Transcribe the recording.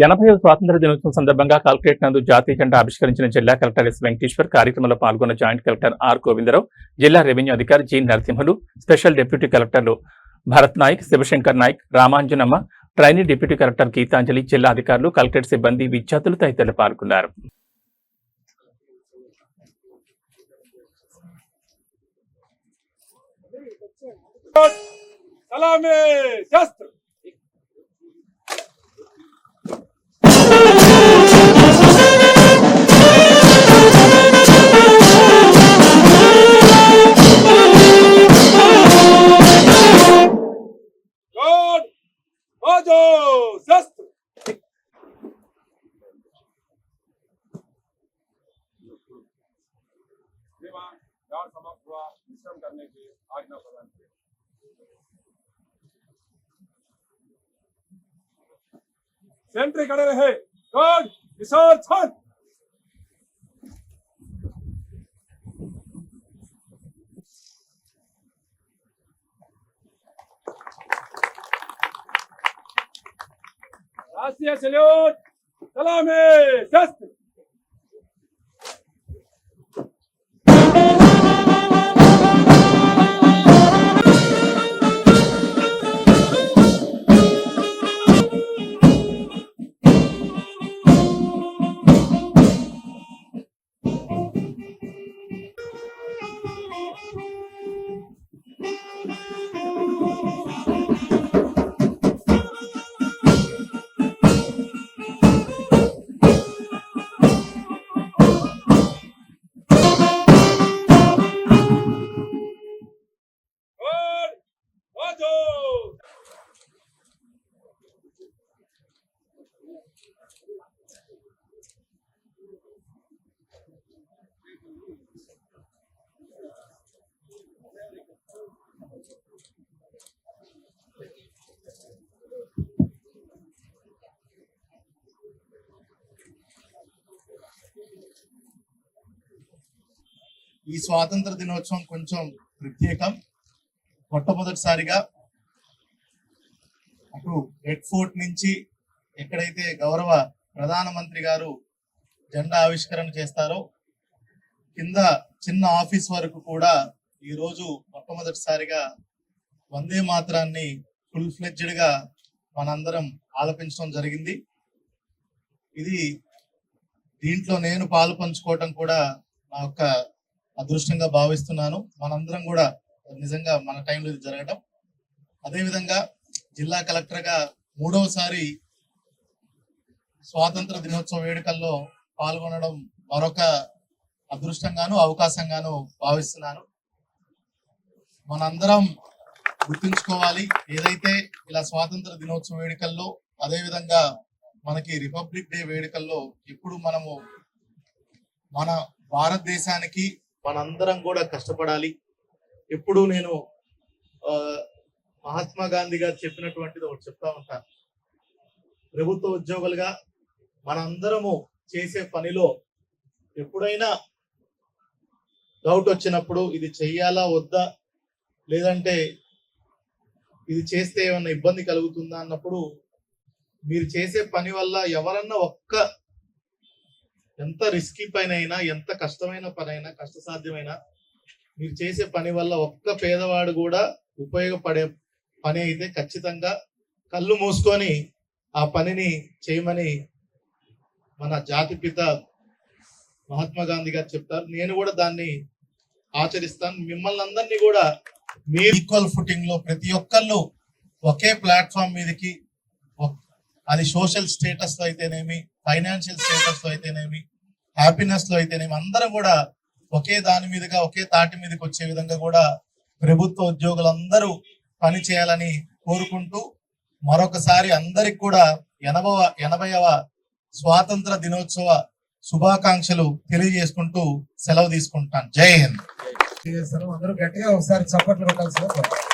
80వ స్వాతంత్ర దినోత్సవం సందర్భంగా కలెక్టరేట్ నందు జాతీయ జెండా ఆవిష్కరించిన జిల్లా కలెక్టర్ ఎస్ వెంకటేశ్వర్. కార్యక్రమంలో పాల్గొన్న జాయింట్ కలెక్టర్ ఆర్ గోవిందరావు, జిల్లా రెవెన్యూ అధికారి జి నరసింహులు, స్పెషల్ డిప్యూటీ కలెక్టర్లు Bharat Nayak, Shivashankar Nayak, Ramanjanamma, trainee deputy collector Geetanjali, జిల్లా అధికారులు, కలెక్టరేట్ సిబ్బంది, విద్యార్థులు తదితరులు పాల్గొన్నారు. करने की आज्ञा प्रदान की। सेंट्री खड़े रहे। गुड रिसर्च हट। राष्ट्रीय सैल्यूट, सलामी, शस्त्र। ఈ స్వాతంత్ర దినోత్సవం కొంచెం ప్రత్యేకం. మొట్టమొదటిసారిగా అటు రెడ్ ఫోర్ట్ నుంచి ఎక్కడైతే గౌరవ ప్రధానమంత్రి గారు జెండా ఆవిష్కరణ చేస్తారో కింద చిన్న ఆఫీస్ వరకు కూడా ఈ రోజు మొట్టమొదటిసారిగా వందే మాతరాన్ని ఫుల్ ఫ్లెడ్జ్డ్ గా మనందరం ఆలపించడం జరిగింది. ఇది దీంట్లో నేను పాలు పంచుకోవటం కూడా నా యొక్క అదృష్టంగా భావిస్తున్నాను. మనందరం కూడా నిజంగా మన టైంలో ఇది జరగడం. అదేవిధంగా జిల్లా కలెక్టర్ గా 3వసారి స్వాతంత్ర దినోత్సవ వేడుకల్లో పాల్గొనడం మరొక అదృష్టంగాను అవకాశంగాను భావిస్తున్నాను. మనందరం గుర్తుంచుకోవాలి, ఏదైతే ఇలా స్వాతంత్ర దినోత్సవ వేడుకల్లో అదేవిధంగా మనకి రిపబ్లిక్ డే వేడుకల్లో ఎప్పుడు మనము మన భారతదేశానికి మనందరం కూడా కష్టపడాలి. ఎప్పుడు నేను మహాత్మా గాంధీ గారు చెప్పినటువంటిది ఒకటి చెప్తా ఉంటాను. ప్రభుత్వ ఉద్యోగులుగా మనందరము చేసే పనిలో ఎప్పుడైనా డౌట్ వచ్చినప్పుడు ఇది చెయ్యాలా వద్దా, లేదంటే ఇది చేస్తే ఏమన్నా ఇబ్బంది కలుగుతుందా అన్నప్పుడు మీరు చేసే పని వల్ల ఎవరన్నా ఎంత రిస్కీ పని అయినా, ఎంత కష్టమైన పని అయినా, కష్టసాధ్యమైనా మీరు చేసే పని వల్ల ఒక్క పేదవాడు కూడా ఉపయోగపడే పని అయితే ఖచ్చితంగా కళ్ళు మూసుకొని ఆ పనిని చేయమని మన జాతిపిత మహాత్మా గాంధీ గారు చెప్తారు. నేను కూడా దాన్ని ఆచరిస్తాను. మిమ్మల్ని అందరినీ కూడా మీ ఈక్వల్ ఫుటింగ్ లో ప్రతి ఒక్కళ్ళు ఒకే ప్లాట్ఫామ్ మీదకి, అది సోషల్ స్టేటస్ లో అయితేనేమి, ఫైనాన్షియల్ స్టేటస్ లో అయితేనేమి, హ్యాపీనెస్ లో అయితేనేమి, అందరం కూడా ఒకే దాని మీదుగా ఒకే తాటి మీదకి వచ్చే విధంగా కూడా ప్రభుత్వ ఉద్యోగులందరూ పని చేయాలని కోరుకుంటూ మరొకసారి అందరికి కూడా 80వ స్వాతంత్ర దినోత్సవ శుభాకాంక్షలు తెలియజేసుకుంటూ సెలవు తీసుకుంటాను. జై హింద్. అందరూ గట్టిగా ఒకసారి చప్పట్లు కొట్టాల్సి